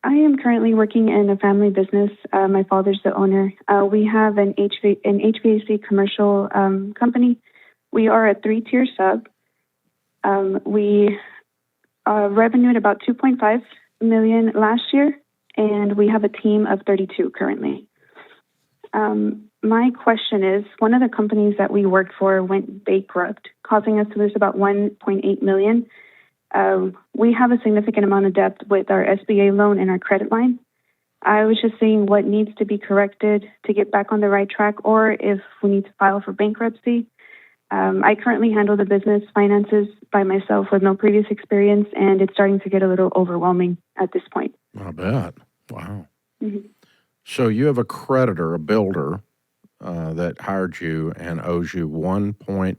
I am currently working in a family business. My father's the owner. We have an HVAC commercial company. We are a 3-tier sub. We revenued about $2.5 million last year, and we have a team of 32 currently. My question is, one of the companies that we worked for went bankrupt, causing us to lose about $1.8 million. We have a significant amount of debt with our SBA loan and our credit line. I was just seeing what needs to be corrected to get back on the right track, or if we need to file for bankruptcy. I currently handle the business finances by myself with no previous experience, and it's starting to get a little overwhelming at this point. I bet. Wow. Mm-hmm. So you have a creditor, a builder, that hired you and owes you $1.8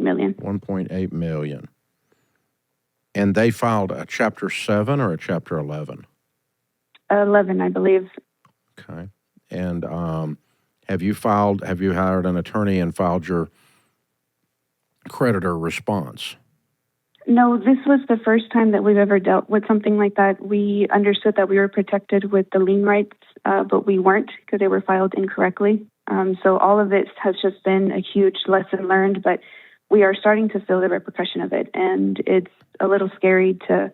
million. $1.8 million. And they filed a Chapter 7 or a Chapter 11? 11, I believe. Okay. And have you hired an attorney and filed your creditor response? No, this was the first time that we've ever dealt with something like that. We understood that we were protected with the lien rights, but we weren't because they were filed incorrectly. So all of this has just been a huge lesson learned, but we are starting to feel the repercussion of it. And it's a little scary to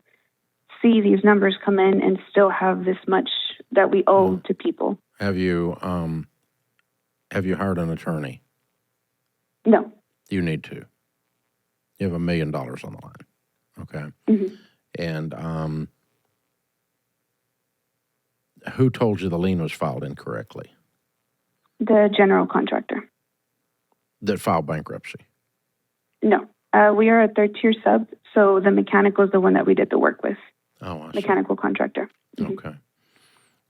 see these numbers come in and still have this much that we owe to people. Have you hired an attorney? No. You need to. You have $1 million on the line, okay? Mm-hmm. And who told you the lien was filed incorrectly? The general contractor. That filed bankruptcy? No. We are a 3rd-tier sub, so the mechanical is the one that we did the work with. Oh, I see. Mechanical contractor. Mm-hmm. Okay.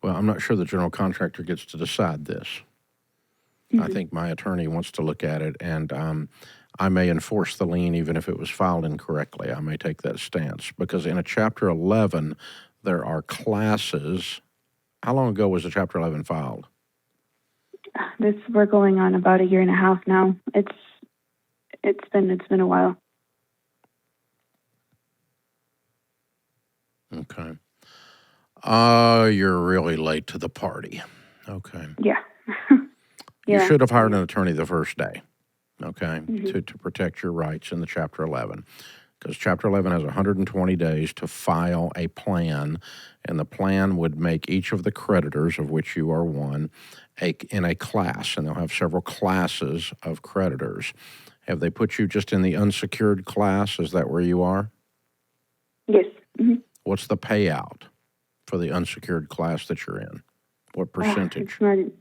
Well, I'm not sure the general contractor gets to decide this. Mm-hmm. I think my attorney wants to look at it, and I may enforce the lien even if it was filed incorrectly. I may take that stance because in a Chapter 11, there are classes. How long ago was the Chapter 11 filed? We're going on about 1.5 years now. It's been a while. Okay. You're really late to the party. Okay. Yeah. You Yeah. should have hired an attorney the first day, okay, Mm-hmm. to protect your rights in the Chapter 11. Because Chapter 11 has 120 days to file a plan, and the plan would make each of the creditors, of which you are one, in a class, and they'll have several classes of creditors. Have they put you just in the unsecured class? Is that where you are? Yes. Mm-hmm. What's the payout for the unsecured class that you're in? What percentage? It's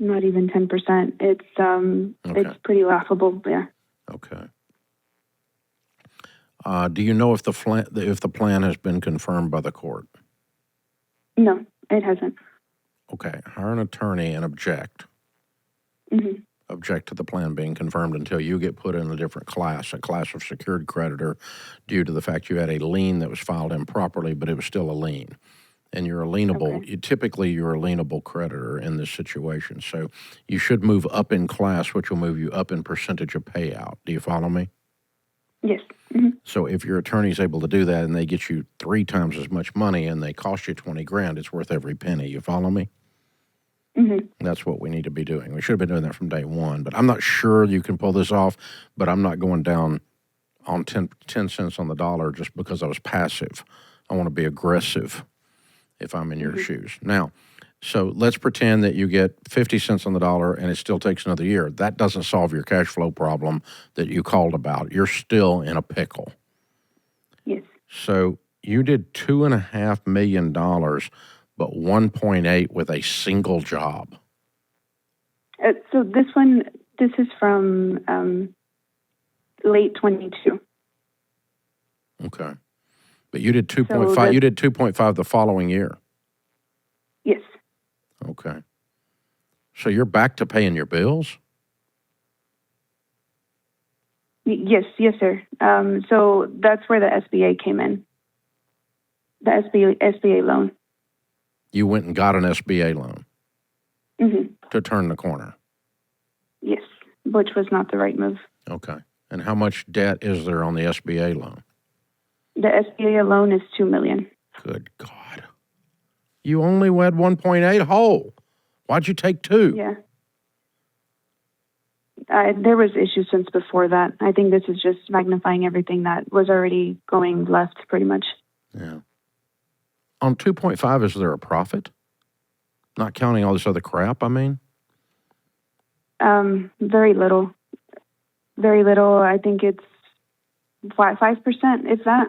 not even 10%. It's pretty laughable. Yeah. Okay. Do you know if the plan has been confirmed by the court? No, it hasn't. Okay. Hire an attorney and object. Mm-hmm. Object to the plan being confirmed until you get put in a different class, a class of secured creditor, due to the fact you had a lien that was filed improperly, but it was still a lien. And you're a lienable, Okay. you're a lienable creditor in this situation. So you should move up in class, which will move you up in percentage of payout. Do you follow me? Yes. Mm-hmm. So if your attorney's able to do that and they get you 3 times as much money and they cost you $20,000, it's worth every penny. You follow me? Mm-hmm. That's what we need to be doing. We should have been doing that from day one. But I'm not sure you can pull this off, but I'm not going down on 10 cents on the dollar just because I was passive. I want to be aggressive if I'm in your shoes. Now, so let's pretend that you get 50 cents on the dollar and it still takes another year. That doesn't solve your cash flow problem that you called about. You're still in a pickle. Yes. So you did $2.5 million, but 1.8 with a single job. So this is from late 22. Okay. But you did 2.5. You did 2.5 the following year. Yes. Okay. So you're back to paying your bills? Yes, sir. So that's where the SBA came in. The SBA loan. You went and got an SBA loan to turn the corner. Yes, which was not the right move. Okay. And how much debt is there on the SBA loan? The SBA alone is $2 million. Good God. You only had 1.8 whole. Why'd you take 2? Yeah. There was issues since before that. I think this is just magnifying everything that was already going left, pretty much. Yeah. On 2.5, is there a profit? Not counting all this other crap, I mean? Very little. Very little. I think it's 5%, if that.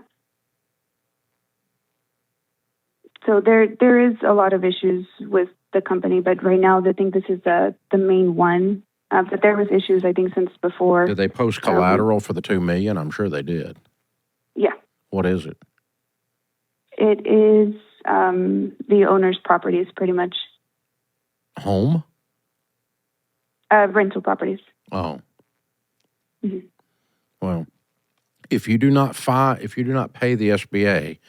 So there is a lot of issues with the company, but right now I think this is the main one. But there was issues, I think, since before. Did they post collateral for the $2 million? I'm sure they did. Yeah. What is it? It is the owner's properties, pretty much. Home? Rental properties. Oh. Mm-hmm. Well, if you do not pay the SBA,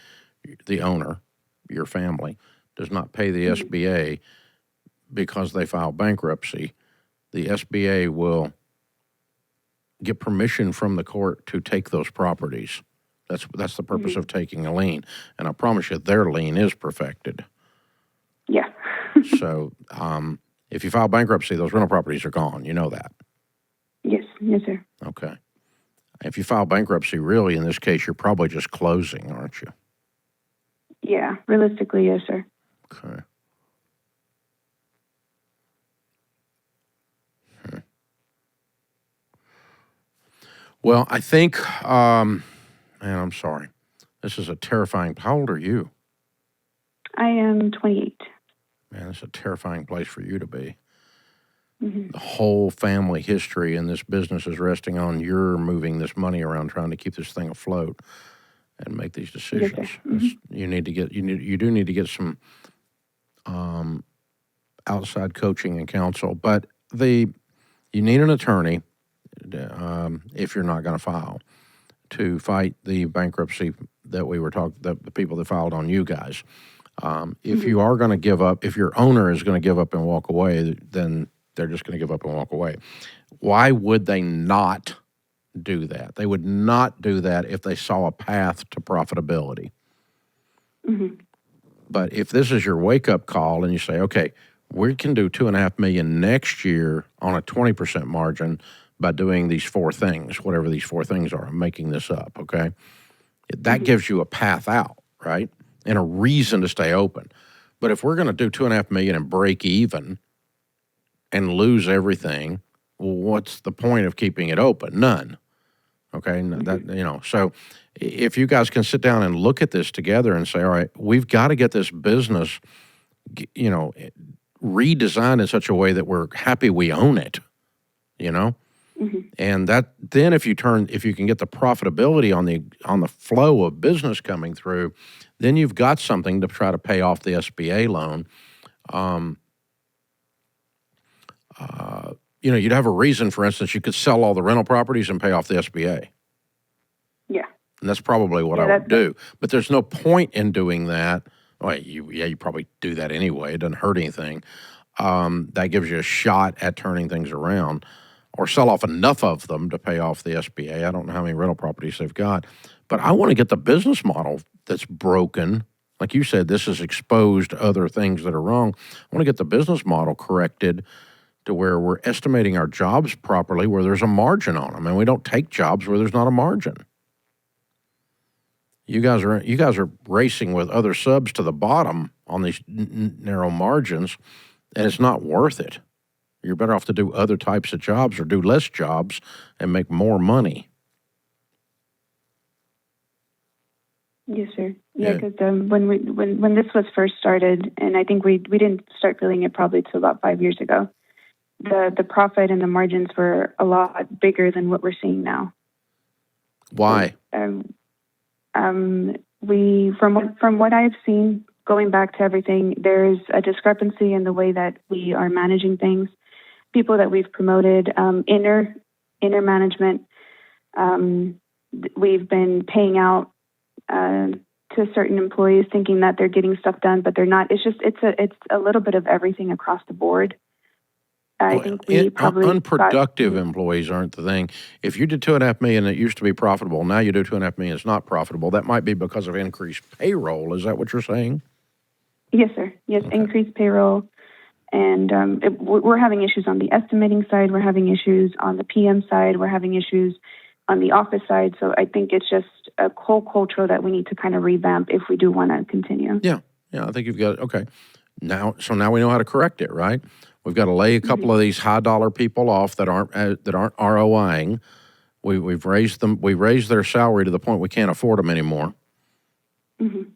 the owner, your family, does not pay the SBA because they file bankruptcy, the SBA will get permission from the court to take those properties. That's the purpose of taking a lien. And I promise you, their lien is perfected. Yeah. So if you file bankruptcy, those rental properties are gone. You know that. Yes, sir. Okay. If you file bankruptcy, really, in this case, you're probably just closing, aren't you? Yeah, realistically, yes, sir. Okay. Well, I think, man, I'm sorry. This is a terrifying. How old are you? I am 28. Man, it's a terrifying place for you to be. Mm-hmm. The whole family history in this business is resting on your moving this money around, trying to keep this thing afloat and make these decisions. Yes, sir. Mm-hmm. You do need to get some outside coaching and counsel, but you need an attorney if you're not going to file to fight the bankruptcy that we were talking, the people that filed on you guys. If you are going to give up, if your owner is going to give up and walk away, then they're just going to give up and walk away. Why would they not do that? They would not do that if they saw a path to profitability. Mm-hmm. But if this is your wake-up call and you say, okay, we can do $2.5 million next year on a 20% margin by doing these 4 things, whatever these 4 things are. I'm making this up, okay? That gives you a path out, right? And a reason to stay open. But if we're going to do $2.5 million and break even and lose everything, well, what's the point of keeping it open? None. Okay, so if you guys can sit down and look at this together and say, all right, we've got to get this business, redesigned in such a way that we're happy we own it, and that then if you can get the profitability on the flow of business coming through, then you've got something to try to pay off the SBA loan. You'd have a reason, for instance, you could sell all the rental properties and pay off the SBA. Yeah. And that's probably what I would do. But there's no point in doing that. Well, you probably do that anyway. It doesn't hurt anything. That gives you a shot at turning things around, or sell off enough of them to pay off the SBA. I don't know how many rental properties they've got. But I want to get the business model that's broken. Like you said, this has exposed other things that are wrong. I want to get the business model corrected to where we're estimating our jobs properly, where there's a margin on them, and we don't take jobs where there's not a margin. You guys are racing with other subs to the bottom on these narrow margins, and it's not worth it. You're better off to do other types of jobs or do less jobs and make more money. Yes, sir. Yeah, because when this was first started, and I think we didn't start feeling it probably till about 5 years ago, the profit and the margins were a lot bigger than what we're seeing now. Why? From what I've seen, going back to everything, there's a discrepancy in the way that we are managing things. People that we've promoted, inner management, we've been paying out to certain employees, thinking that they're getting stuff done, but they're not. It's a little bit of everything across the board. I think we probably unproductive employees aren't the thing. If you did $2.5 million, it used to be profitable. Now you do $2.5 million, it's not profitable. That might be because of increased payroll. Is that what you're saying? Yes, sir. Yes, Okay. Increased payroll. And we're having issues on the estimating side. We're having issues on the PM side. We're having issues on the office side. So I think it's just a whole culture that we need to kind of revamp if we do want to continue. Yeah, I think you've got it. Okay. Now we know how to correct it, right? We've got to lay a couple of these high dollar people off that aren't ROIing. We've raised them. We raised their salary to the point we can't afford them anymore.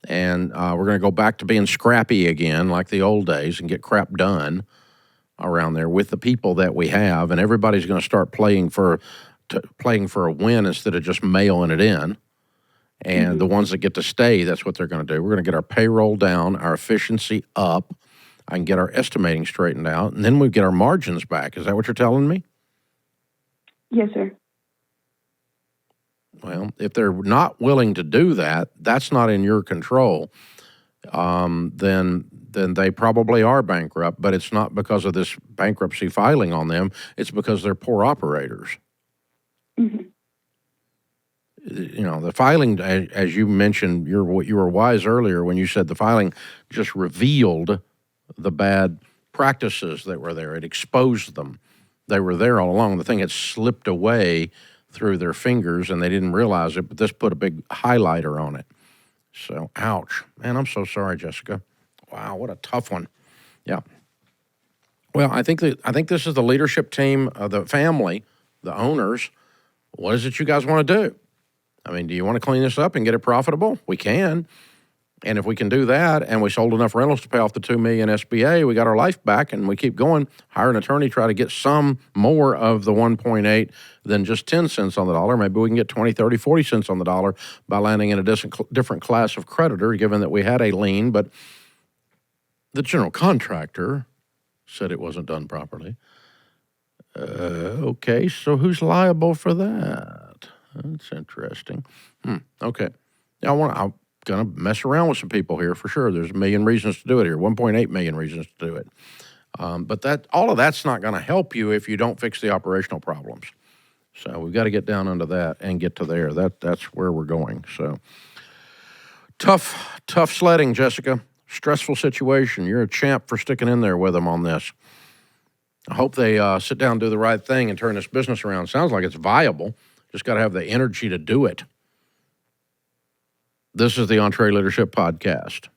And we're going to go back to being scrappy again, like the old days, and get crap done around there with the people that we have. And everybody's going to start playing for a win instead of just mailing it in. And the ones that get to stay, that's what they're going to do. We're going to get our payroll down, our efficiency up, and get our estimating straightened out, and then we get our margins back. Is that what you're telling me? Yes, sir. Well, if they're not willing to do that, that's not in your control. Then they probably are bankrupt, but it's not because of this bankruptcy filing on them. It's because they're poor operators. You know, the filing, as you mentioned, you were wise earlier when you said the filing just revealed the bad practices that were there. It exposed them. They were there all along. The thing had slipped away through their fingers, and they didn't realize it, but this put a big highlighter on it. So, ouch. Man, I'm so sorry, Jessica. Wow, what a tough one. Yeah. Well, I think this is the leadership team, the family, the owners. What is it you guys want to do? I mean, do you want to clean this up and get it profitable? We can. And if we can do that and we sold enough rentals to pay off the $2 million SBA, we got our life back and we keep going, hire an attorney, try to get some more of the 1.8 than just 10 cents on the dollar. Maybe we can get 20, 30, 40 cents on the dollar by landing in a different class of creditor, given that we had a lien, but the general contractor said it wasn't done properly. Okay, so who's liable for that? That's interesting. Okay. Yeah, I'm going to mess around with some people here for sure. There's a million reasons to do it here, 1.8 million reasons to do it. But all of that's not going to help you if you don't fix the operational problems. So we've got to get down under that and get to there. That's where we're going. So tough sledding, Jessica. Stressful situation. You're a champ for sticking in there with them on this. I hope they sit down and do the right thing and turn this business around. Sounds like it's viable. Just got to have the energy to do it. This is the EntreLeadership Podcast.